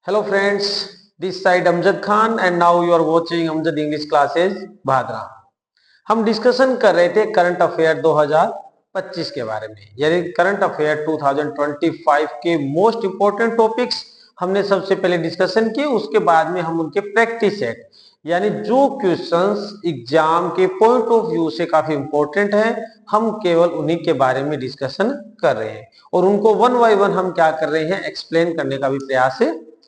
Hello friends, this side Amjad Khan and now you are watching Amjad English Classes Bhadra. हम discussion कर रहे थे current affair 2025 के बारे में, यानी करंट अफेयर 2025 के मोस्ट इंपोर्टेंट टॉपिक्स हमने सबसे पहले डिस्कशन किए। उसके बाद में हम उनके प्रैक्टिस सेट यानी जो क्वेश्चंस एग्जाम के पॉइंट ऑफ व्यू से काफी इंपॉर्टेंट है, हम केवल उन्हीं के बारे में डिस्कशन कर रहे हैं और उनको वन बाय वन हम क्या कर रहे हैं, एक्सप्लेन करने का भी प्रयास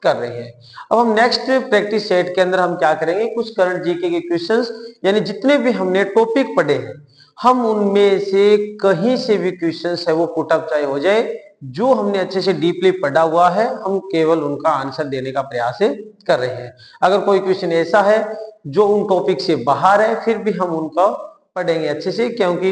कर रहे हैं। अब हम नेक्स्ट प्रैक्टिस सेट के अंदर हम क्या करेंगे, कुछ करंट जीके के क्वेश्चंस यानी जितने भी हमने टॉपिक पढ़े हैं हम उनमें से कहीं से भी क्वेश्चंस है वो पुट अप चाहे हो जाए, जो हमने अच्छे से डीपली पढ़ा हुआ है हम केवल उनका आंसर देने का प्रयास कर रहे हैं। अगर कोई क्वेश्चन ऐसा है जो उन टॉपिक से बाहर है फिर भी हम उनका पढ़ेंगे अच्छे से, क्योंकि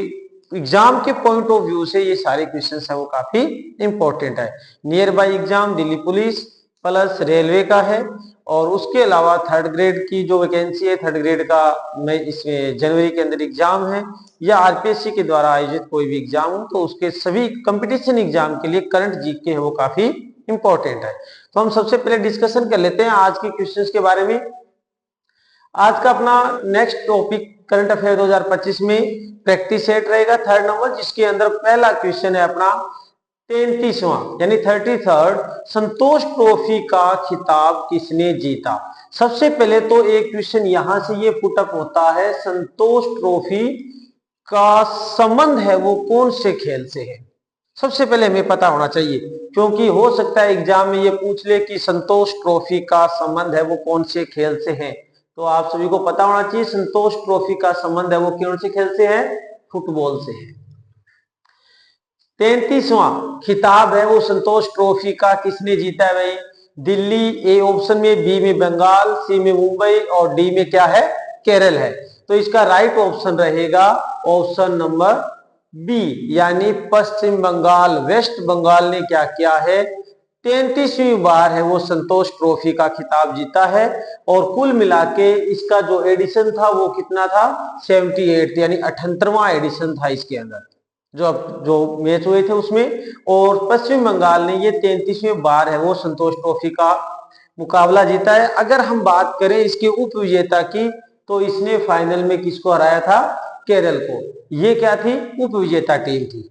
एग्जाम के पॉइंट ऑफ व्यू से ये सारे क्वेश्चंस है वो काफी इंपॉर्टेंट है। Near by exam Delhi police plus railway का है और उसके अलावा थर्ड ग्रेड की जो वैकेंसी है, थर्ड ग्रेड का मैं इसमें जनवरी के अंदर एग्जाम है या आरपीएससी के द्वारा आयोजित कोई भी एग्जाम हो तो उसके सभी कंपटीशन एग्जाम के लिए करंट जीके है वो काफी इंपॉर्टेंट है। तो हम सबसे पहले डिस्कशन कर लेते हैं आज के क्वेश्चंस के बारे में। आज का अपना नेक्स्ट टॉपिक करंट अफेयर 2025 में प्रैक्टिस सेट रहेगा थर्ड नंबर, जिसके अंदर पहला क्वेश्चन है अपना 33वां यानी 33rd संतोष ट्रॉफी का खिताब किसने जीता। सबसे पहले तो एक क्वेश्चन यहां से ये पुटअप होता है, संतोष ट्रॉफी का संबंध है वो कौन से खेल से है, सबसे पहले हमें पता होना चाहिए, क्योंकि हो सकता है एग्जाम में ये पूछ ले कि संतोष ट्रॉफी का संबंध है वो कौन से खेल से है। तो आप सभी को पता होना चाहिए संतोष ट्रॉफी का संबंध है वो कौन से खेल से है, फुटबॉल से है। 33वां खिताब है वो संतोष ट्रॉफी का किसने जीता है भाई, दिल्ली ए ऑप्शन में, बी में बंगाल, सी में मुंबई और डी में क्या है, केरल है। तो इसका राइट ऑप्शन रहेगा ऑप्शन नंबर बी यानी पश्चिम बंगाल, वेस्ट बंगाल ने क्या किया है, 33वीं बार है वो संतोष ट्रॉफी का खिताब जीता है और कुल मिला के इसका जो एडिशन था वो कितना था, 78 यानी 78वां एडिशन था इसके अंदर जो मैच हुए थे उसमें। और पश्चिम बंगाल ने ये 33वीं बार है वो संतोष ट्रॉफी का मुकाबला जीता है। अगर हम बात करें इसके उप विजेता की तो इसने फाइनल में किसको हराया था, केरल को। ये क्या थी, उप विजेता टीम थी।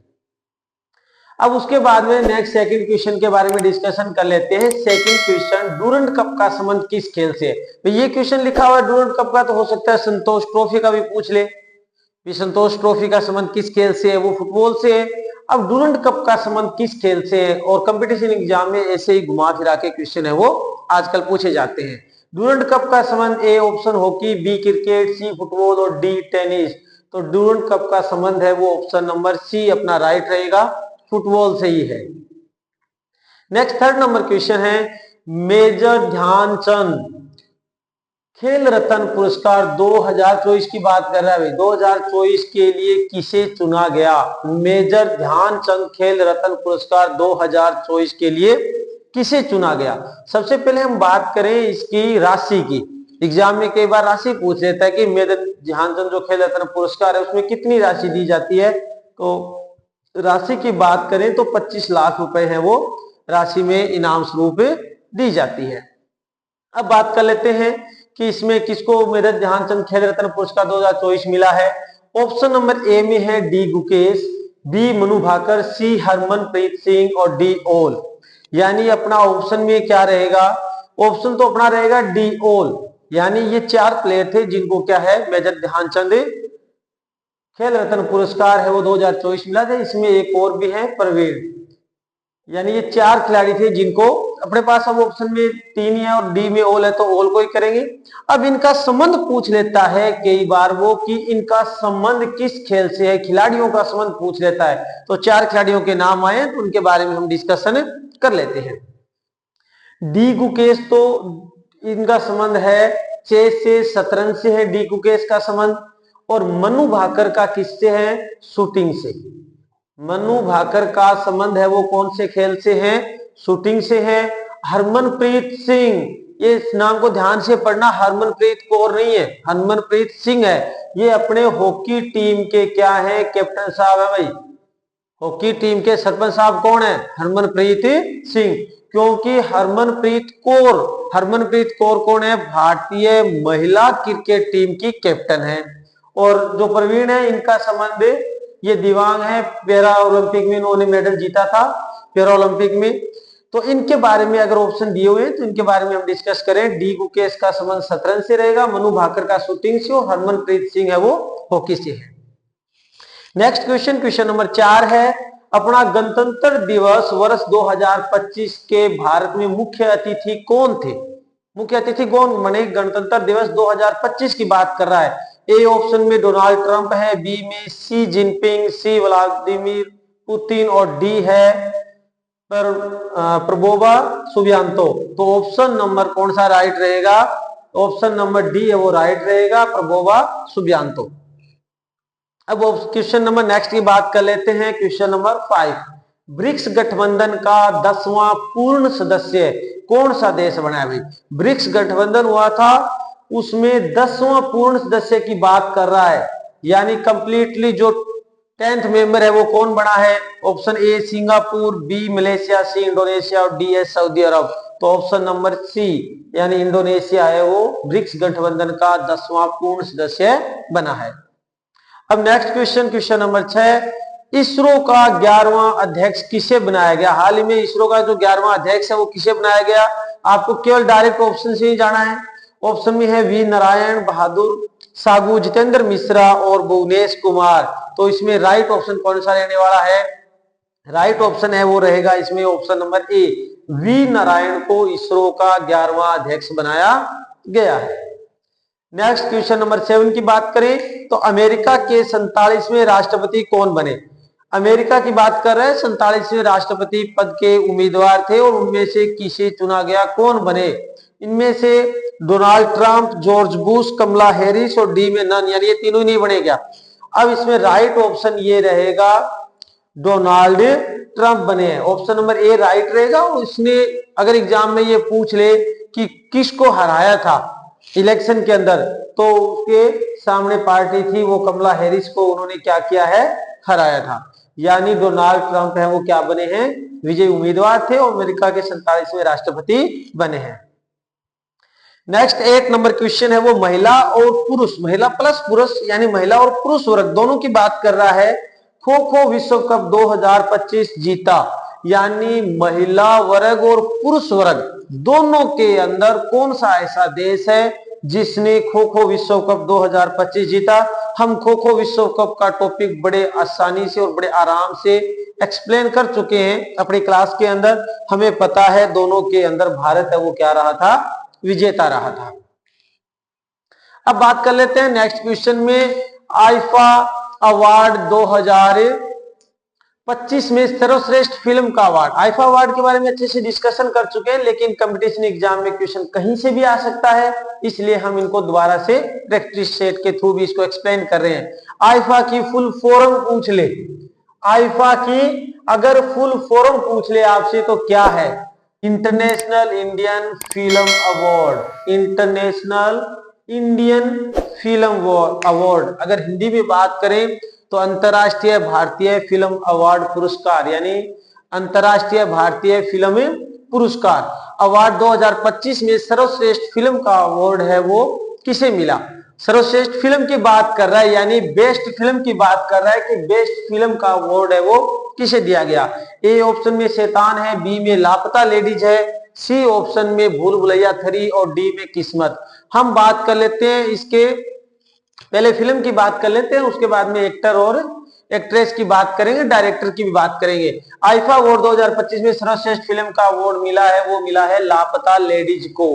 अब उसके बाद में नेक्स्ट सेकंड क्वेश्चन के बारे में डिस्कशन कर लेते हैं। सेकंड क्वेश्चन, डूरंड कप का संबंध किस खेल से है। तो ये क्वेश्चन लिखा हुआ है डूरंड कप का, तो हो सकता है संतोष ट्रॉफी का भी पूछ ले, संतोष ट्रॉफी का संबंध किस खेल से है, वो फुटबॉल से है। अब डूरंड कप का संबंध किस खेल से है, और कंपटीशन एग्जाम में ऐसे ही घुमा फिरा के क्वेश्चन है वो आजकल पूछे जाते हैं। डूरंड कप का संबंध A option hockey, B cricket, C football और डी टेनिस। तो डूरंड कप का संबंध है वो ऑप्शन नंबर सी अपना राइट रहेगा, फुटबॉल से ही है। नेक्स्ट थर्ड नंबर क्वेश्चन है, मेजर ध्यानचंद खेल रत्न पुरस्कार 2024 की बात कर रहा है भाई, 2024 के लिए किसे चुना गया। मेजर ध्यानचंद खेल रत्न पुरस्कार 2024 के लिए किसे चुना गया। सबसे पहले हम बात करें इसकी राशि की, एग्जाम में कई बार राशि पूछ लेता है कि मेजर ध्यानचंद जो खेल रत्न पुरस्कार है उसमें कितनी राशि दी जाती है। तो राशि की बात करें तो 25 लाख रुपए है वो राशि में इनाम स्वरूप दी जाती है। अब बात कर लेते हैं कि इसमें किसको मेजर ध्यानचंद खेल रत्न पुरस्कार 2024 मिला है। ऑप्शन नंबर ए में है डी गुकेश, बी मनु भाकर, सी हरमनप्रीत सिंह और डी ऑल। यानी अपना ऑप्शन में क्या रहेगा, ऑप्शन तो अपना रहेगा डी ऑल, यानी ये चार प्लेयर थे जिनको क्या है मेजर ध्यानचंद खेल रत्न पुरस्कार है वो 2024 मिला था। इसमें एक और भी है प्रवीण, यानी ये चार खिलाड़ी थे जिनको अपने पास अब ऑप्शन में तीन है और डी में ऑल है तो ऑल को ही करेंगे। अब इनका संबंध पूछ लेता है कई बार वो कि इनका संबंध किस खेल से है, खिलाड़ियों का संबंध पूछ लेता है। तो चार खिलाड़ियों के नाम आए तो उनके बारे में हम डिस्कशन कर लेते हैं। डी गुकेश तो इनका संबंध है चेस से, शतरंज से है डी गुकेश का संबंध। और मनु भाकर का किससे है, शूटिंग से। मनु भाकर का संबंध है वो कौन से खेल से है, शूटिंग से है। हरमनप्रीत सिंह, ये इस नाम को ध्यान से पढ़ना, हरमनप्रीत कौर नहीं है, हरमनप्रीत सिंह है। ये अपने हॉकी टीम के क्या है, कैप्टन साहब है भाई। हॉकी टीम के सरपंच साहब कौन है, हरमनप्रीत सिंह। क्योंकि हरमनप्रीत कौर कौन है? भारतीय महिला क्रिकेट टीम की कैप्टन है। और जो प्रवीण है इनका संबंध, ये दिव्यांग है, पैरा ओलंपिक में इन्होंने मेडल जीता था पैरा ओलंपिक में। तो इनके बारे में अगर ऑप्शन दिए हुए हैं तो इनके बारे में हम डिस्कस करें। डी गुकेश का संबंध शतरंज से रहेगा, मनु भाकर का शूटिंग से, और हरमनप्रीत सिंह है वो हॉकी से है। नेक्स्ट क्वेश्चन नंबर 4 है, अपना गणतंत्र दिवस वर्ष 2025 के भारत में मुख्य अतिथि कौन थे? मुख्य अतिथि कौन बने? गणतंत्र दिवस 2025 की बात कर रहा है। ए ऑप्शन में डोनाल्ड ट्रंप है, बी में शी जिनपिंग, सी व्लादिमीर पुतिन, और डी है प्रबोवा सुबियांतो। तो ऑप्शन नंबर कौन सा राइट रहेगा? ऑप्शन नंबर डी है वो राइट रहेगा, प्रबोवा सुबियांतो। अब क्वेश्चन नंबर नेक्स्ट की बात कर लेते हैं। क्वेश्चन नंबर 5, ब्रिक्स गठबंधन का 10वां पूर्ण सदस्य कौन सा देश बना है? भाई ब्रिक्स गठबंधन हुआ था, उसमें 10वां पूर्ण सदस्य की बात कर रहा है, यानी कंप्लीटली जो 10th मेंबर है वो कौन बना है? Option A Singapore, B Malaysia, C Indonesia, और डी है सऊदी अरब। तो ऑप्शन नंबर सी यानी इंडोनेशिया है वो ब्रिक्स गठबंधन का 10वां पूर्ण सदस्य बना है। अब नेक्स्ट क्वेश्चन नंबर 6, इसरो का 11वां अध्यक्ष किसे बनाया गया? हाल ही में इसरो का जो 11वां अध्यक्ष है वो किसे बनाया गया? आपको केवल डायरेक्ट ऑप्शन से ही जाना है। ऑप्शन में है वी नारायण बहादुर सागू, जितेंद्र मिश्रा और भुवनेश कुमार। तो इसमें राइट ऑप्शन कौन सा रहने वाला है? राइट ऑप्शन है वो रहेगा इसमें option number A, V Narayan को इसरो का 11वां अध्यक्ष बनाया गया है। नेक्स्ट क्वेश्चन नंबर 7 की बात करें तो अमेरिका के 47वें राष्ट्रपति कौन बने? अमेरिका की बात कर रहे हैं, 47वें राष्ट्रपति पद के उम्मीदवार थे और उनमें से किसे चुना गया, कौन बने? इनमें से डोनाल्ड ट्रंप, जॉर्ज बुश, कमला हैरिस, और डी में नन, यानी ये तीनों ही नहीं बने क्या? अब इसमें राइट ऑप्शन ये रहेगा डोनाल्ड ट्रंप बने हैं। ऑप्शन नंबर ए राइट रहेगा। और इसमें अगर एग्जाम में ये पूछ ले कि किसको हराया था इलेक्शन के अंदर, तो उसके सामने पार्टी थी वो कमला हैरिस को उन्होंने क्या किया है? हराया था। यानी डोनाल्ड ट्रंप है वो क्या बने हैं? विजयी उम्मीदवार थे और अमेरिका के 47वें राष्ट्रपति बने हैं। नेक्स्ट 8 नंबर क्वेश्चन है वो महिला और पुरुष, महिला प्लस पुरुष यानी महिला और पुरुष वर्ग दोनों की बात कर रहा है। खो खो विश्व कप 2025 जीता, यानी महिला वर्ग और पुरुष वर्ग दोनों के अंदर कौन सा ऐसा देश है जिसने खो खो विश्व कप 2025 जीता? हम खो खो विश्व कप का टॉपिक बड़े आसानी से और बड़े आराम से एक्सप्लेन कर चुके हैं अपनी क्लास के अंदर। हमें पता है दोनों के अंदर भारत है वो क्या रहा था? विजेता रहा था। अब बात कर लेते हैं नेक्स्ट क्वेश्चन में, आईफा अवार्ड 2025 में सर्वश्रेष्ठ फिल्म का अवार्ड। आईफा अवार्ड के बारे में अच्छे से डिस्कशन कर चुके हैं, लेकिन कंपटीशन एग्जाम में क्वेश्चन कहीं से भी आ सकता है, इसलिए हम इनको दोबारा से प्रैक्टिस सेट के थ्रू भी इसको एक्सप्लेन कर रहे हैं। आईफा की फुल फॉर्म पूछ ले, आईफा की अगर फुल फॉर्म पूछ ले आपसे तो क्या है? International Indian film award, international Indian film award. अगर हिंदी में बात करें तो अंतरराष्ट्रीय भारतीय फिल्म अवार्ड पुरस्कार, यानी अंतरराष्ट्रीय भारतीय फिल्म पुरस्कार अवार्ड 2025 में सर्वश्रेष्ठ फिल्म का अवार्ड है वो किसे मिला? सर्वश्रेष्ठ फिल्म की बात कर रहा है, यानी बेस्ट फिल्म की बात कर रहा है कि बेस्ट फिल्म का अवार्ड है वो किसे दिया गया? ए ऑप्शन में शैतान है, बी में लापता लेडीज है, सी ऑप्शन में भूल भुलैया 3 और डी में किस्मत। हम बात कर लेते हैं इसके पहले फिल्म की बात कर लेते हैं, उसके बाद में एक्टर और एक्ट्रेस की बात करेंगे, डायरेक्टर की भी बात करेंगे। आईफा अवार्ड 2025 में सर्वश्रेष्ठ फिल्म का अवार्ड मिला है वो मिला है लापता लेडीज को।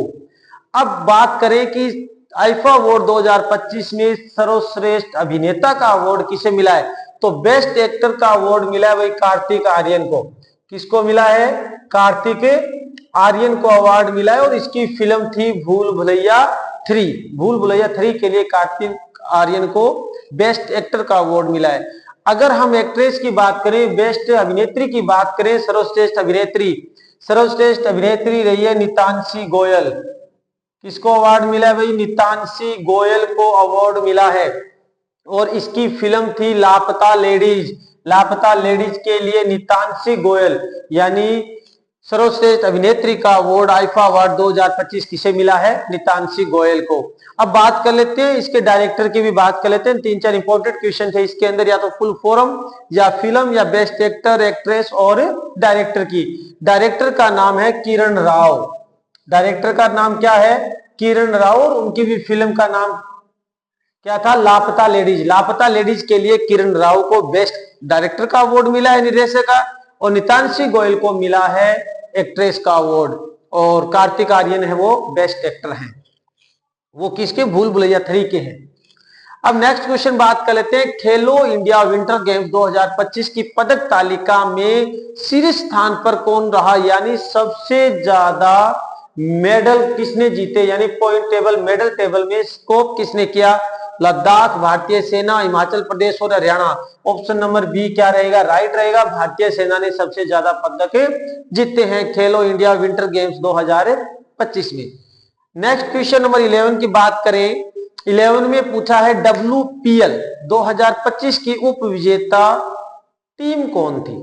अब बात करें कि आईफा अवार्ड 2025 में सर्वश्रेष्ठ अभिनेता का अवार्ड किसे मिला है, तो बेस्ट एक्टर का अवार्ड मिला है भाई कार्तिक आर्यन को। किसको मिला है? कार्तिक आर्यन को अवार्ड मिला है और इसकी फिल्म थी भूल भुलैया 3। भूल भुलैया 3 के लिए कार्तिक आर्यन को बेस्ट एक्टर का अवार्ड मिला है। अगर हम एक्ट्रेस की बात करें, बेस्ट अभिनेत्री की बात करें, सर्वश्रेष्ठ अभिनेत्री रही है नितांशी गोयल। किसको अवार्ड मिला है भाई? नितांशी गोयल को अवार्ड मिला है और इसकी फिल्म थी लापता लेडीज। लापता लेडीज के लिए नितांशी गोयल यानी सर्वश्रेष्ठ अभिनेत्री का अवार्ड आईफा अवार्ड 2025 किसे मिला है? नितांशी गोयल को। अब बात कर लेते हैं इसके डायरेक्टर की भी बात कर लेते हैं। 3-4 इंपॉर्टेंट क्वेश्चन थे इसके अंदर, या तो फुल फॉर्म या फिल्म या बेस्ट एक्टर एक्ट्रेस और डायरेक्टर की। डायरेक्टर का नाम है किरण राव। डायरेक्टर का नाम क्या है? किरण राव। और उनकी भी फिल्म का नाम क्या था? लापता लेडीज। लापता लेडीज के लिए किरण राव को बेस्ट डायरेक्टर का अवार्ड मिला है, निर्देशक का, और नितांशी गोयल को मिला है एक्ट्रेस का अवार्ड, और कार्तिक आर्यन है वो बेस्ट एक्टर हैं। वो किसके? भूल भुलैया 3 के हैं। अब नेक्स्ट क्वेश्चन बात कर लेते हैं। खेलो इंडिया विंटर गेम्स 2025 की पदक तालिका में शीर्ष स्थान पर कौन रहा, यानी सबसे ज्यादा मेडल किसने जीते, यानी पॉइंट टेबल मेडल टेबल में स्कोप किसने किया? लद्दाख, भारतीय सेना, हिमाचल प्रदेश और हरियाणा। ऑप्शन नंबर बी क्या रहेगा? राइट रहेगा। भारतीय सेना ने सबसे ज्यादा पदक जीते हैं खेलो इंडिया विंटर गेम्स 2025 में। नेक्स्ट क्वेश्चन नंबर 11 की बात करें। 11 में पूछा है WPL 2025 की उप विजेता टीम कौन थी?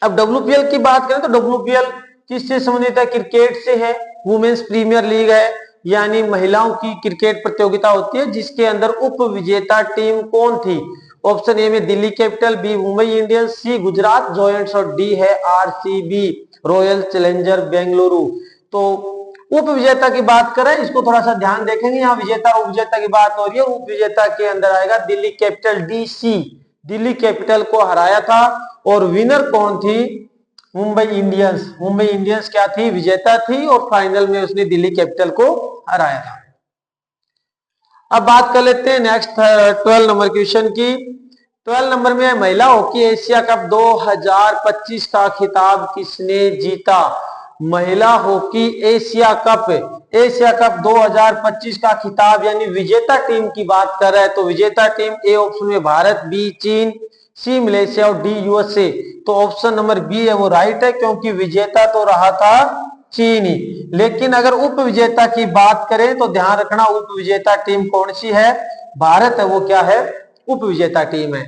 अब WPL की बात करें तो WPL किससे संबंधित है? क्रिकेट से है। वुमेन्स प्रीमियर लीग है, यानी महिलाओं की क्रिकेट प्रतियोगिता होती है, जिसके अंदर उप विजेता टीम कौन थी? ऑप्शन ए में Delhi Capital, B Mumbai Indians, C Gujarat Giants और डी है RCB रॉयल चैलेंजर बेंगलुरु। तो उप विजेता की बात करें, इसको थोड़ा सा ध्यान देखेंगे। यहाँ विजेता और उप विजेता की बात हो रही है। उप विजेता के अंदर आएगा Delhi capital, DC Delhi capital को हराया था। और विनर कौन थी? मुंबई इंडियंस। मुंबई इंडियंस क्या थी? विजेता थी, और फाइनल में उसने दिल्ली कैपिटल को हराया था। अब बात कर लेते हैं नेक्स्ट 12 नंबर क्वेश्चन की। 12 नंबर में महिला हॉकी एशिया कप 2025 का खिताब किसने जीता? महिला हॉकी एशिया कप 2025 का खिताब, यानी विजेता टीम की बात कर रहा है, तो विजेता टीम ए ऑप्शन में भारत, बी चीन, सी मलेशिया और डी USA। तो ऑप्शन नंबर बी है वो राइट है, क्योंकि विजेता तो रहा था चीन ही। लेकिन अगर उप विजेता की बात करें तो ध्यान रखना, उप विजेता टीम कौन सी है? भारत है वो क्या है? उप विजेता टीम है।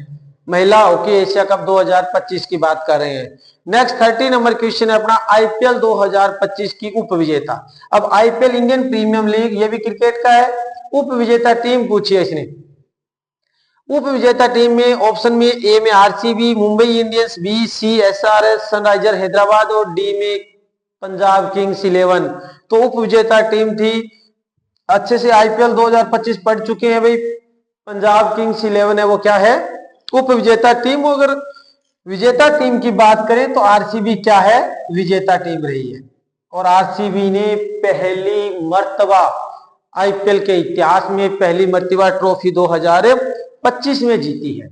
महिला हॉकी एशिया कप 2025 की बात कर रहे हैं। नेक्स्ट 30 नंबर क्वेश्चन है अपना, IPL 2025 की उप विजेता। अब IPL इंडियन प्रीमियम लीग, ये भी क्रिकेट का है। उप विजेता टीम पूछी है इसने। उप विजेता टीम में ऑप्शन में ए में RCB Mumbai Indians, B CSRS sunriser Hyderabad और डी में पंजाब किंग्स 11। तो उप विजेता टीम थी, अच्छे से IPL 2025 पढ़ चुके हैं भाई, पंजाब किंग्स 11 है वो क्या है? उप विजेता टीम। अगर विजेता टीम की बात करें तो RCB क्या है? विजेता टीम रही है। और RCB ने पहली मर्तबा IPL के इतिहास में पहली मर्तबा ट्रॉफी 2025 में जीती है।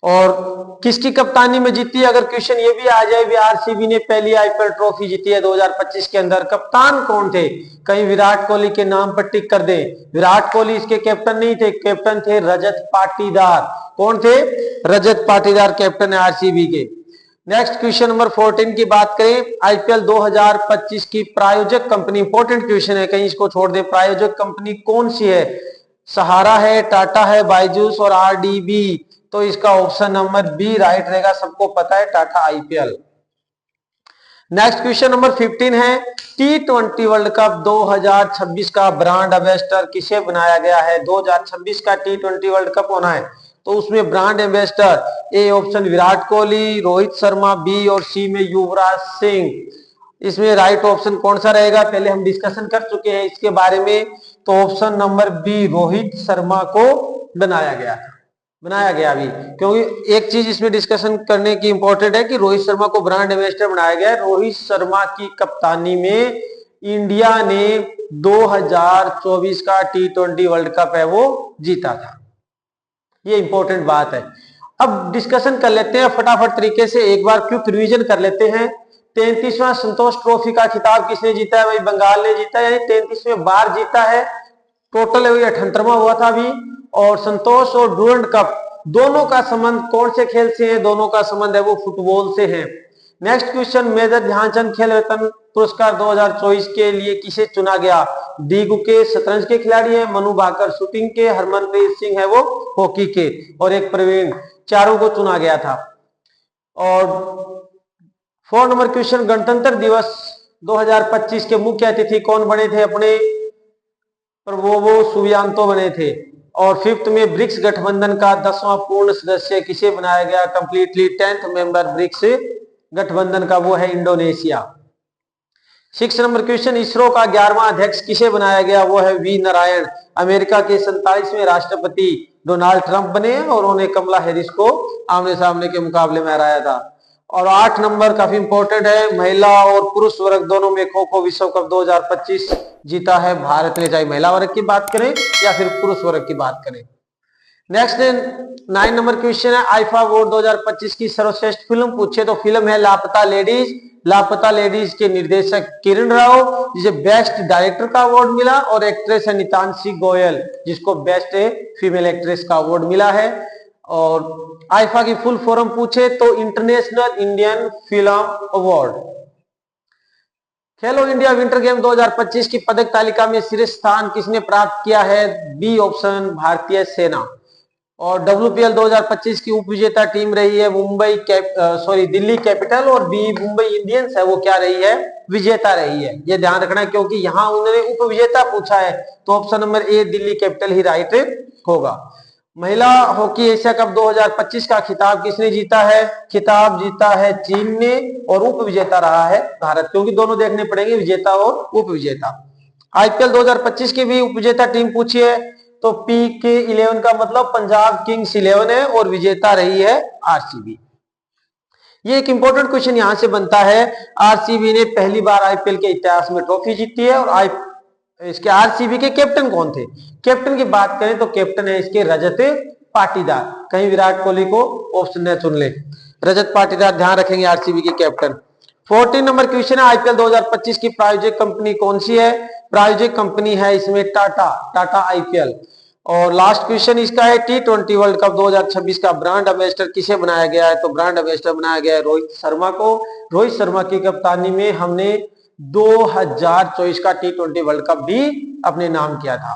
और किसकी कप्तानी में जीती है? अगर क्वेश्चन ये भी आ जाए भी RCB ने पहली IPL ट्रॉफी जीती है 2025 के अंदर, कप्तान कौन थे? कहीं विराट कोहली के नाम पर टिक कर दे। विराट कोहली इसके कैप्टन नहीं थे, कैप्टन थे रजत पाटीदार। कौन थे? रजत पाटीदार कैप्टन है RCB के। नेक्स्ट क्वेश्चन नंबर 14 की बात करें। IPL 2025 की प्रायोजक कंपनी, इंपॉर्टेंट क्वेश्चन है, कहीं इसको छोड़ दे। प्रायोजक कंपनी कौन सी है? सहारा है, टाटा है, बायजूस और RDB। तो इसका ऑप्शन नंबर बी राइट रहेगा, सबको पता है Tata IPL। Next question number 15 है, T20 वर्ल्ड कप 2026 का ब्रांड एम्बेसडर किसे बनाया गया है? 2026 का T20 वर्ल्ड कप होना है, तो उसमें brand ambassador A option Virat Kohli, Rohit Sharma, B और सी में युवराज सिंह। इसमें राइट ऑप्शन कौन सा रहेगा? पहले हम डिस्कशन कर चुके हैं इसके बारे में, तो option number B Rohit Sharma को बनाया गया अभी। क्योंकि एक चीज इसमें डिस्कशन करने की इंपॉर्टेंट है कि रोहित शर्मा को ब्रांड एम्बेसडर बनाया गया है। रोहित शर्मा की कप्तानी में इंडिया ने 2024 का T20 वर्ल्ड कप है वो जीता था। ये इंपॉर्टेंट बात है। अब डिस्कशन कर लेते हैं फटाफट तरीके से, एक बार क्विक रिवीजन कर लेते हैं। 33वां संतोष ट्रॉफी का खिताब किसने जीता है? भाई बंगाल ने जीता है, 33वें बार जीता है। टोटल 78वां हुआ था अभी। और संतोष और डूरंड कप दोनों का संबंध कौन से खेल से है? दोनों का संबंध है वो फुटबॉल से है। नेक्स्ट क्वेश्चन, मेजर ध्यानचंद खेल रत्न पुरस्कार 2024 के लिए किसे चुना गया? डी गुके शतरंज के खिलाड़ी है, मनु भाकर शूटिंग के, हरमनप्रीत सिंह है वो हॉकी के, और एक प्रवीण, चारों को चुना गया था। और 4 नंबर क्वेश्चन, गणतंत्र दिवस 2025 के मुख्य अतिथि कौन बने थे? अपने प्रबोवो सुबियांतो बने थे। और 5th में ब्रिक्स गठबंधन का 10वां पूर्ण सदस्य किसे बनाया गया? कंप्लीटली 10th मेंबर ब्रिक्स गठबंधन का, वो है इंडोनेशिया। 6 नंबर क्वेश्चन, इसरो का 11वां अध्यक्ष किसे बनाया गया? वो है वी नारायण। अमेरिका के 47वें राष्ट्रपति डोनाल्ड ट्रंप बने और उन्होंने कमला हैरिस को आमने सामने के मुकाबले में हराया था। और 8 नंबर काफी इंपॉर्टेंट है, महिला और पुरुष वर्ग दोनों में खो खो विश्व कप 2025 जीता है भारत ने, चाहे महिला वर्ग की बात करें या फिर पुरुष वर्ग की बात करें। नेक्स्ट 9 नंबर क्वेश्चन है, आईफा अवार्ड 2025 की सर्वश्रेष्ठ फिल्म पूछे तो फिल्म है लापता लेडीज। लापता लेडीज के निर्देशक किरण राव, जिसे बेस्ट डायरेक्टर का अवार्ड मिला, और एक्ट्रेस है नितांशी गोयल, जिसको बेस्ट फीमेल एक्ट्रेस का अवार्ड मिला है। और आईफा की फुल फॉर्म पूछे तो इंटरनेशनल इंडियन फिल्म अवार्ड। खेलो इंडिया विंटर गेम 2025 की पदक तालिका में शीर्ष स्थान किसने प्राप्त किया है? बी ऑप्शन, भारतीय सेना। और WPL 2025 की उप विजेता टीम रही है दिल्ली कैपिटल, और बी मुंबई इंडियंस है वो क्या रही है? विजेता रही है। ये ध्यान रखना क्योंकि यहां उन्होंने उप विजेता पूछा है, तो ऑप्शन नंबर ए दिल्ली कैपिटल ही राइट होगा। महिला हॉकी एशिया कप 2025 का खिताब किसने जीता है? खिताब जीता है चीन ने, और उप विजेता रहा है भारत, क्योंकि दोनों देखने पड़ेंगे, विजेता और उप विजेता। IPL 2025 की भी उप विजेता टीम पूछी है तो PK11 का मतलब पंजाब किंग्स 11 है, और विजेता रही है RCB। ये एक इंपॉर्टेंट क्वेश्चन यहां से बनता है, RCB ने पहली बार IPL के इतिहास में ट्रॉफी जीती है, और इसके RCB के कैप्टन कौन थे? कैप्टन की बात करें तो कैप्टन है इसके रजत पाटीदार। कहीं विराट कोहली को ऑप्शन न चुन ले, रजत पाटीदार ध्यान रखेंगे RCB के कैप्टन। 14 नंबर क्वेश्चन है, IPL 2025 की प्रायोजक कंपनी कौन सी है? प्रायोजक कंपनी है इसमें टाटा IPL। और लास्ट क्वेश्चन इसका है, T20 वर्ल्ड कप 2026 का ब्रांड एम्बेसडर किसे बनाया गया है? तो ब्रांड एम्बेसडर बनाया गया है रोहित शर्मा को। रोहित शर्मा की कप्तानी में हमने 2024 का T20 वर्ल्ड कप भी अपने नाम किया था।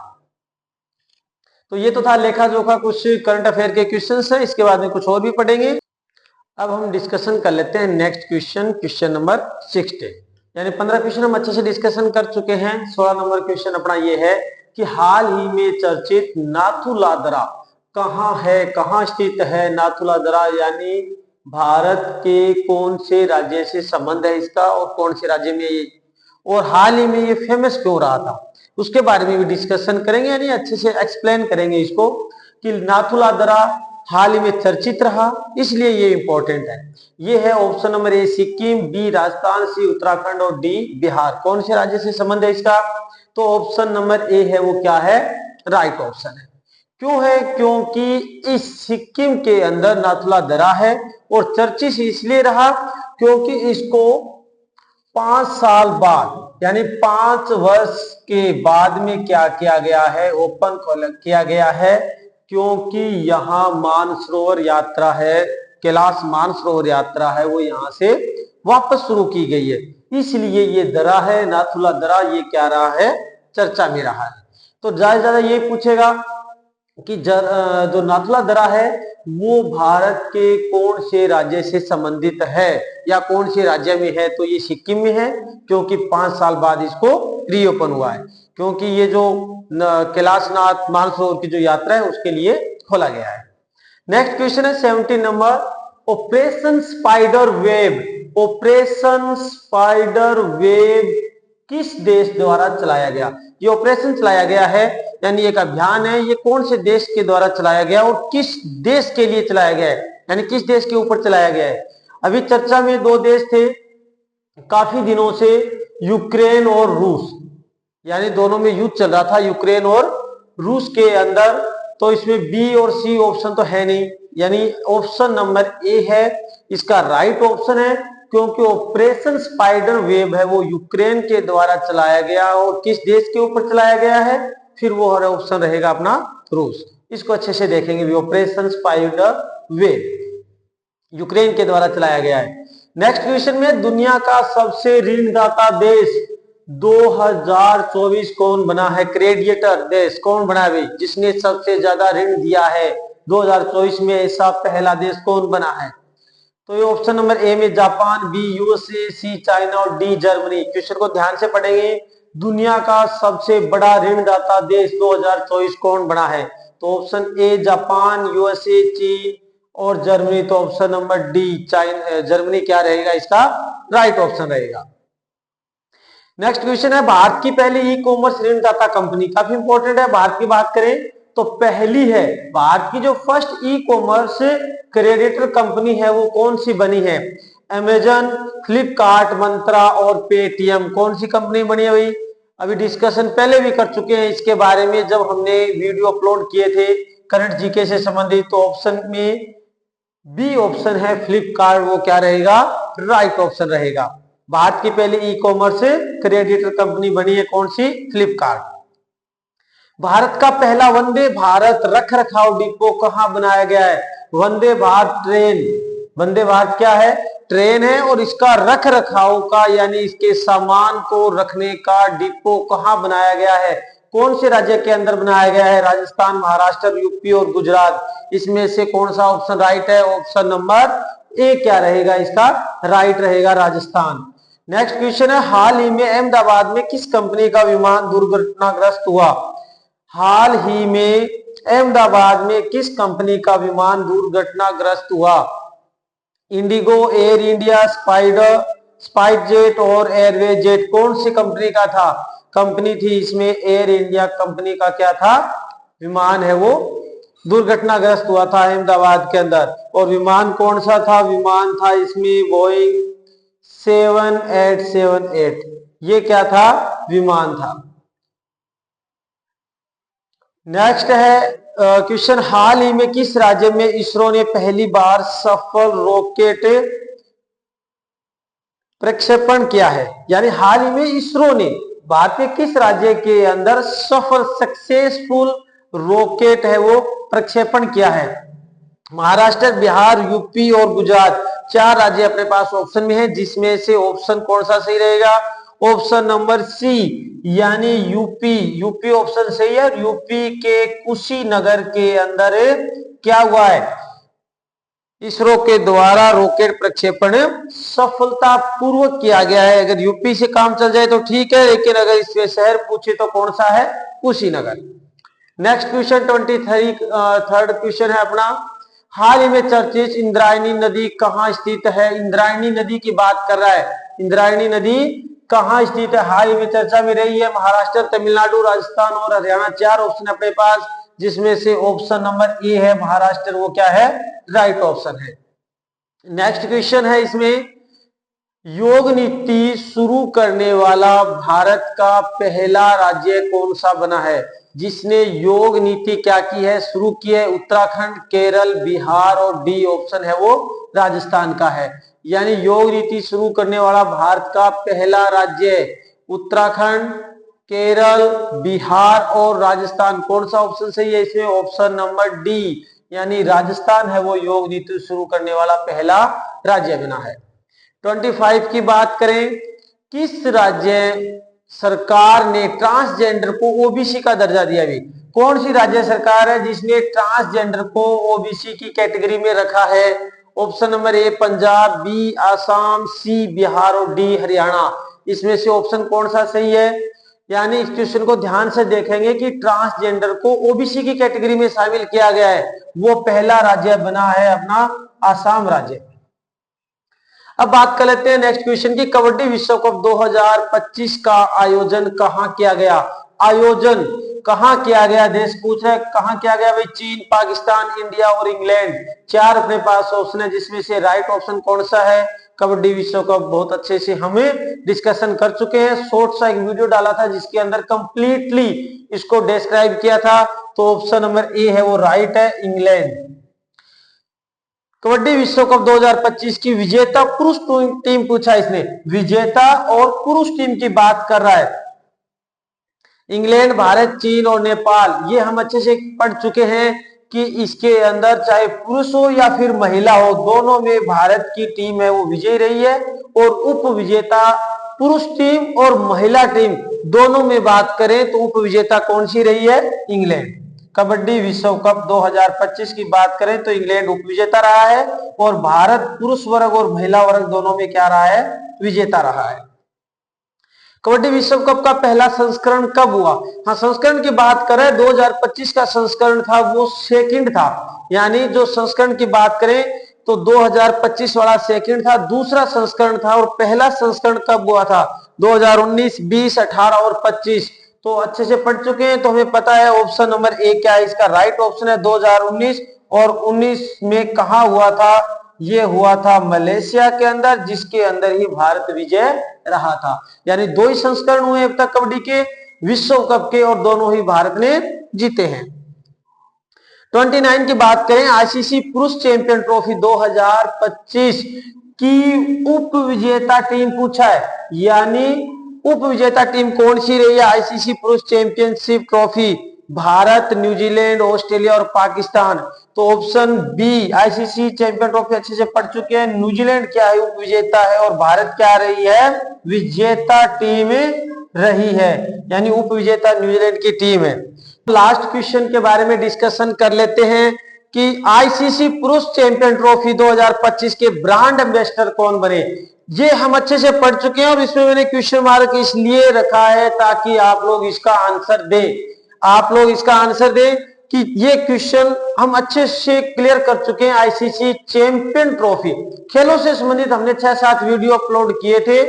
तो ये तो था लेखा जोखा कुछ करंट अफेयर के क्वेश्चंस हैं, इसके बाद में कुछ और भी पढ़ेंगे। अब हम डिस्कशन कर लेते हैं नेक्स्ट क्वेश्चन नंबर 60, यानी 15 क्वेश्चन हम अच्छे से डिस्कशन कर चुके हैं। 16 नंबर क्वेश्चन अपना ये है कि हाल ही में चर्चित नाथुला दर्रा कहाँ है, कहाँ स्थित है? नाथुला दर्रा यानी भारत के कौन से राज्य से संबंध है इसका, और कौन से राज्य में ये, और हाल ही में ये फेमस क्यों रहा था, उसके बारे में भी डिस्कशन करेंगे, यानी अच्छे से एक्सप्लेन करेंगे इसको कि नाथुला दर्रा हाल ही में चर्चित रहा, इसलिए ये इंपॉर्टेंट है। ये है option number A Sikkim, B Rajasthan, C Uttarakhand, और डी बिहार। कौन से राज्य से संबंध है इसका? तो ऑप्शन नंबर ए है वो क्या है? राइट ऑप्शन है। क्यों है? क्योंकि इस सिक्किम के अंदर नाथुला दर्रा है, और चर्चित इसलिए रहा क्योंकि इसको 5 साल बाद, यानी 5 वर्ष के बाद में क्या किया गया है? ओपन किया गया है, क्योंकि यहाँ मानसरोवर यात्रा है, कैलाश मानसरोवर यात्रा है, वो यहाँ से वापस शुरू की गई है, इसलिए ये दर्रा है नाथुला दर्रा, ये क्या रहा है? चर्चा में रहा है। तो ज्यादा ये पूछेगा कि जो नाथुला दर्रा है वो भारत के कौन से राज्य से संबंधित है, या कौन से राज्य में है? तो ये सिक्किम में है, क्योंकि 5 साल बाद इसको रीओपन हुआ है, क्योंकि ये जो कैलाशनाथ मानसरोवर की जो यात्रा है उसके लिए खोला गया है। नेक्स्ट क्वेश्चन है 17 number, operation spider web. Operation spider web किस देश द्वारा चलाया गया? ये ऑपरेशन चलाया गया है, यानी एक अभियान है, ये कौन से देश के द्वारा चलाया गया और किस देश के लिए चलाया गया है, यानी किस देश के ऊपर चलाया गया है? अभी चर्चा में 2 देश थे काफी दिनों से, यूक्रेन और रूस, यानी दोनों में युद्ध चल रहा था यूक्रेन और रूस के अंदर। तो इसमें बी और सी ऑप्शन तो है नहीं, यानी ऑप्शन नंबर ए है इसका राइट ऑप्शन है, क्योंकि ऑपरेशन स्पाइडर वेब है वो यूक्रेन के द्वारा चलाया गया, और किस देश के ऊपर चलाया गया है? फिर वो ऑप्शन रहेगा अपना रूस। इसको अच्छे से देखेंगे, ऑपरेशन स्पाइडर वेब यूक्रेन के द्वारा चलाया गया है। नेक्स्ट क्वेश्चन में, दुनिया का सबसे ऋणदाता देश 2024 कौन बना है? क्रेडिएटर देश कौन बना है भाई, जिसने सबसे ज्यादा ऋण दिया है 2024 में? ऐसा पहला देश कौन बना है? तो ये ऑप्शन नंबर ए में जापान, बी यूएसए, सी चाइना और डी जर्मनी। क्वेश्चन को ध्यान से पढ़ेंगे। दुनिया का सबसे बड़ा ऋणदाता देश 2024 कौन बना है? तो ऑप्शन ए जापान, यूएसए, चीन और जर्मनी। तो option number D China, Germany क्या रहेगा इसका राइट ऑप्शन रहेगा। नेक्स्ट क्वेश्चन है, भारत की पहली ई कॉमर्स ऋणदाता कंपनी, काफी इंपॉर्टेंट है। भारत की बात करें तो पहली है, भारत की जो first e commerce creditor company है वो कौन सी बनी है? अमेजन, फ्लिपकार्ट, मंत्रा और पेटीएम। कौन सी कंपनी बनी है भाई? अभी डिस्कशन पहले भी कर चुके हैं इसके बारे में जब हमने वीडियो अपलोड किए थे करंट जीके से संबंधित। तो ऑप्शन में बी ऑप्शन है फ्लिपकार्ट, वो क्या रहेगा राइट ऑप्शन रहेगा। भारत की पहली ई कॉमर्स क्रेडिटर कंपनी बनी है कौन सी? फ्लिपकार्ट। भारत का पहला वंदे भारत रख रखाव डिपो कहां बनाया गया है? वंदे भारत ट्रेन, वंदे भारत क्या है? ट्रेन है और इसका रख रखाव का यानी इसके सामान को रखने का डिपो कहां बनाया गया है? कौन से राज्य के अंदर बनाया गया है? राजस्थान, महाराष्ट्र, यूपी और गुजरात। इसमें से कौन सा ऑप्शन राइट है? ऑप्शन नंबर ए क्या रहेगा इसका राइट रहेगा, राजस्थान। नेक्स्ट क्वेश्चन है, हाल ही में अहमदाबाद में किस कंपनी का विमान दुर्घटनाग्रस्त हुआ? हाल ही में अहमदाबाद में किस कंपनी का विमान दुर्घटनाग्रस्त हुआ? Indigo, air India, spice jet और एयरवे जेट। कौन सी कंपनी का था कंपनी थी इसमें? एयर इंडिया कंपनी का क्या था विमान है वो दुर्घटनाग्रस्त हुआ था अहमदाबाद के अंदर। और विमान कौन सा था? विमान था इसमें बोइंग 7878। ये क्या था विमान था। नेक्स्ट है क्वेश्चन, हाल ही में किस राज्य में इसरो ने पहली बार सफल रॉकेट प्रक्षेपण किया है? यानी हाल ही में इसरो ने भारत के किस राज्य के अंदर सफल सक्सेसफुल रॉकेट है वो प्रक्षेपण किया है? महाराष्ट्र, बिहार, यूपी और गुजरात। 4 राज्य अपने पास ऑप्शन में है, जिसमें से ऑप्शन कौन सा सही रहेगा? ऑप्शन नंबर सी यानी यूपी। यूपी ऑप्शन सही है। यूपी के कुशीनगर के अंदर क्या हुआ है? इसरो के द्वारा रॉकेट प्रक्षेपण सफलतापूर्वक किया गया है। अगर यूपी से काम चल जाए तो ठीक है, लेकिन अगर इसमें शहर पूछे तो कौन सा है? Kushinagar. Next question 23rd question है अपना, हाल ही में चर्चित इंद्रायणी नदी कहां स्थित है? इंद्रायणी नदी की बात कर रहा है। इंद्रायणी नदी कहां स्थित है? हाल ही में चर्चा में रही है। महाराष्ट्र, तमिलनाडु, राजस्थान और हरियाणा। 4 ऑप्शन अपने पास, जिसमें से ऑप्शन नंबर ए है महाराष्ट्र, वो क्या है राइट ऑप्शन है। नेक्स्ट क्वेश्चन है इसमें, योग नीति शुरू करने वाला भारत का पहला राज्य कौन सा बना है? जिसने योग नीति क्या की है शुरू की है? उत्तराखंड, केरल, बिहार और डी ऑप्शन है वो राजस्थान का है। यानी योग नीति शुरू करने वाला भारत का पहला राज्य उत्तराखंड, केरल, बिहार और राजस्थान। कौन सा ऑप्शन सही है इसमें? ऑप्शन नंबर डी यानी राजस्थान है वो योग नीति शुरू करने वाला पहला राज्य बना है। 25 की बात करें, किस राज्य सरकार ने ट्रांसजेंडर को ओबीसी का दर्जा दिया? भी कौन सी राज्य सरकार है जिसने ट्रांसजेंडर को ओबीसी की कैटेगरी में रखा है? Option number A Punjab, B Assam, C Bihar और डी हरियाणा। इसमें से ऑप्शन कौन सा सही है? यानी इस क्वेश्चन को ध्यान से देखेंगे कि ट्रांसजेंडर को ओबीसी की कैटेगरी में शामिल किया गया है, वो पहला राज्य बना है अपना आसाम राज्य। अब बात कर लेते हैं नेक्स्ट क्वेश्चन की, कबड्डी विश्व कप 2025 का आयोजन कहां किया गया? आयोजन कहां किया गया? देश पूछ रहे कहां किया गया भाई? चीन, पाकिस्तान, इंडिया और इंग्लैंड। 4 अपने पास ऑप्शन है, जिसमें से राइट ऑप्शन कौन सा है? कबड्डी विश्व कप। बहुत अच्छे से हमें डिस्कशन कर चुके हैं। शॉर्ट सा एक वीडियो डाला था जिसके अंदर कंप्लीटली इसको डिस्क्राइब किया था। तो ऑप्शन नंबर ए है वो राइट है, इंग्लैंड। कबड्डी विश्व कप 2025 की विजेता पुरुष टीम पूछा इसने, विजेता और पुरुष टीम की बात कर रहा है। इंग्लैंड, भारत, चीन और नेपाल। ये हम अच्छे से पढ़ चुके हैं कि इसके अंदर चाहे पुरुष हो या फिर महिला हो, दोनों में भारत की टीम है वो विजयी रही है। और उप विजेता पुरुष टीम और महिला टीम दोनों में बात करें तो उप विजेता कौन सी रही है? इंग्लैंड। कबड्डी विश्व कप 2025 की बात करें तो इंग्लैंड उप विजेता रहा है और भारत पुरुष वर्ग और महिला वर्ग दोनों में क्या रहा है, विजेता रहा है। कबड्डी विश्व कप का पहला संस्करण कब हुआ? हाँ, संस्करण की बात करें 2025 का संस्करण था वो सेकंड था, यानी जो संस्करण की बात करें तो 2025 वाला सेकंड था, दूसरा संस्करण था। और पहला संस्करण कब हुआ था? 2019, 20, 18 और 25। तो अच्छे से पढ़ चुके हैं तो हमें पता है ऑप्शन नंबर ए क्या है, इसका राइट ऑप्शन है 2019। और 19 में कहा हुआ था? ये हुआ था मलेशिया के अंदर, जिसके अंदर ही भारत विजय रहा था। यानी 2 ही संस्करण हुए अब तक कबड्डी के विश्व कप के और दोनों ही भारत ने जीते हैं। 29 की बात करें, आईसीसी पुरुष चैंपियन ट्रॉफी 2025 की उप विजेता टीम पूछा है, यानी उप विजेता टीम कौन सी रही है आईसीसी पुरुष championship trophy? Bharat, New Zealand, Australia और पाकिस्तान। तो option B, ICC champion trophy अच्छे से पढ़ चुके हैं, न्यूजीलैंड क्या है, उप विजेता है और भारत क्या रही है, विजेता टीम रही है, यानी उप विजेता न्यूजीलैंड की टीम है। लास्ट क्वेश्चन के बारे में डिस्कशन कर लेते हैं कि आईसीसी पुरुष चैंपियन ट्रॉफी 2025 के ब्रांड एम्बेसडर कौन बने? ये हम अच्छे से पढ़ चुके हैं और इसमें मैंने क्वेश्चन मार्क इसलिए रखा है ताकि आप लोग इसका आंसर दें, आप लोग इसका आंसर दें कि ये क्वेश्चन हम अच्छे से क्लियर कर चुके हैं। आईसीसी चैंपियन ट्रॉफी खेलों से संबंधित हमने 6-7 वीडियो अपलोड किए थे,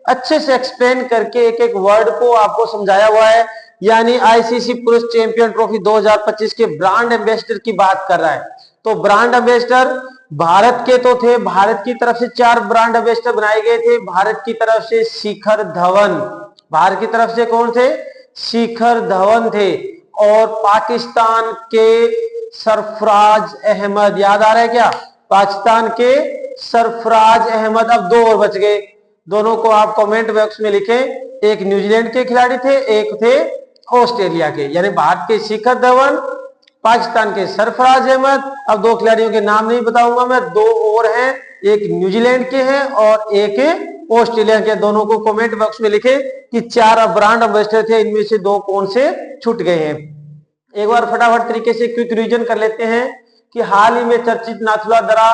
अच्छे से एक्सप्लेन करके एक एक वर्ड को आपको समझाया हुआ है। यानी आईसीसी पुरुष चैंपियन ट्रॉफी 2025 के ब्रांड एम्बेसडर की बात कर रहा है। तो ब्रांड एम्बेसडर भारत के तो थे, भारत की तरफ से 4 ब्रांड एम्बेसडर बनाए गए थे। भारत की तरफ से शिखर धवन, भारत की तरफ से कौन थे? शिखर धवन थे। और पाकिस्तान के सरफराज अहमद, याद आ रहा है क्या? पाकिस्तान के सरफराज अहमद। अब 2 और बच गए, दोनों को आप कमेंट बॉक्स में लिखें। एक न्यूजीलैंड के खिलाड़ी थे, एक थे ऑस्ट्रेलिया के, यानी भारत के शिखर धवन, पाकिस्तान के सरफराज अहमद। अब 2 खिलाड़ियों के नाम नहीं बताऊंगा मैं, 2 और हैं, एक न्यूजीलैंड के हैं और एक ऑस्ट्रेलिया के। दोनों को कमेंट बॉक्स में लिखे कि 4 ब्रांड एम्बेसडर थे, इनमें से 2 कौन से छूट गए हैं। एक बार फटाफट तरीके से क्विक रिवीजन कर लेते हैं कि हाल ही में चर्चित नाथुला दर्रा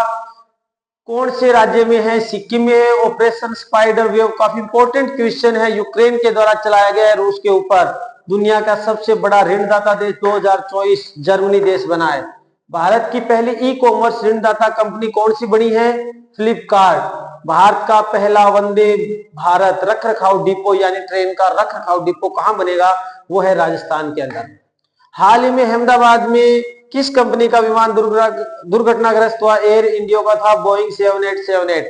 कौन से राज्य में है? सिक्किम में है। ऑपरेशन स्पाइडर वेव काफी इंपॉर्टेंट क्वेश्चन है, यूक्रेन के द्वारा चलाया गया है रूस के ऊपर। दुनिया का सबसे बड़ा ऋणदाता देश 2024 जर्मनी देश बना है। भारत की पहली ई कॉमर्स ऋणदाता कंपनी कौन सी बनी है? फ्लिपकार्ट। भारत का पहला वंदे भारत रख रखाव डिपो यानी ट्रेन का रख रखाव डिपो कहां बनेगा? वो है राजस्थान के अंदर। हाल ही में अहमदाबाद में किस कंपनी का विमान दुर्घटनाग्रस्त हुआ? एयर इंडिया का था, बोइंग 7878।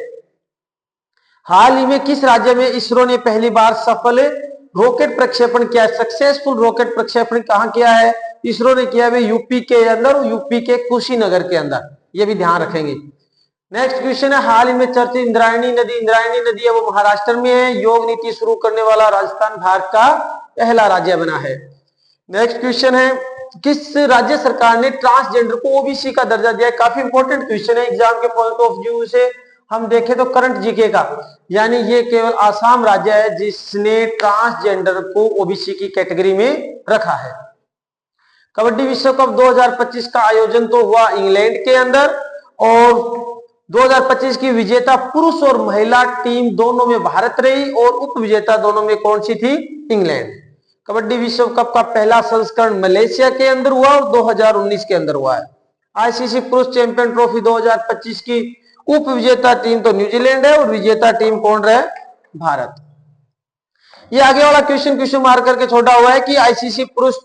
हाल ही में किस राज्य में इसरो ने पहली बार सफल रॉकेट प्रक्षेपण किया? सक्सेसफुल रॉकेट प्रक्षेपण कहां किया है? इसरो ने किया है यूपी के अंदर, यूपी के कुशीनगर के अंदर, ये भी ध्यान रखेंगे। नेक्स्ट क्वेश्चन है, हाल ही में चर्चित इंद्रायणी नदी है वो महाराष्ट्र में है। योग नीति शुरू करने वाला राजस्थान भारत का पहला राज्य बना है। नेक्स्ट क्वेश्चन है, किस राज्य सरकार ने ट्रांसजेंडर को ओबीसी का दर्जा दिया है? काफी इंपॉर्टेंट क्वेश्चन है एग्जाम के पॉइंट ऑफ व्यू से हम देखें तो करंट जीके का, यानी ये केवल आसाम राज्य है जिसने ट्रांसजेंडर को ओबीसी की कैटेगरी में रखा है। कबड्डी विश्व कप 2025 का आयोजन तो हुआ इंग्लैंड के अंदर और 2025 की विजेता पुरुष और महिला टीम दोनों में भारत रही और उप विजेता दोनों में कौन सी थी? इंग्लैंड। कबड्डी विश्व कप का पहला संस्करण मलेशिया के अंदर हुआ और 2019 के अंदर हुआ है। आईसीसी पुरुष चैंपियन ट्रॉफी 2025 की उप विजेता टीम तो न्यूजीलैंड है और विजेता टीम कौन रहे? भारत। ये आगे वाला क्वेश्चन मार्क करके छोड़ा हुआ है कि आईसीसी पुरुष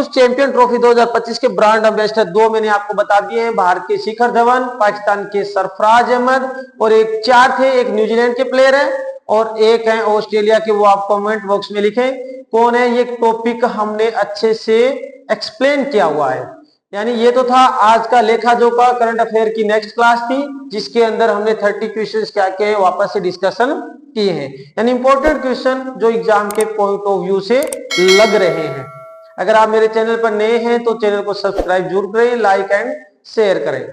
चैंपियन ट्रॉफी 2025 के ब्रांड एम्बेसडर 2 मैंने आपको बता दिए हैं, भारत के शिखर धवन, पाकिस्तान के सरफराज अहमद और एक 4 थे, एक न्यूजीलैंड के प्लेयर है और एक है ऑस्ट्रेलिया के, वो आप कमेंट बॉक्स में लिखें कौन है। ये टॉपिक हमने अच्छे से एक्सप्लेन किया हुआ है, यानी ये तो था आज का लेखा जोखा करंट अफेयर की नेक्स्ट क्लास थी जिसके अंदर हमने 30 क्वेश्चंस क्या किए वापस से डिस्कशन किए हैं, यानी इंपॉर्टेंट क्वेश्चन जो एग्जाम के पॉइंट ऑफ व्यू से लग रहे हैं। अगर आप मेरे चैनल पर नए हैं तो चैनल को सब्सक्राइब जरूर करें, लाइक एंड शेयर करें।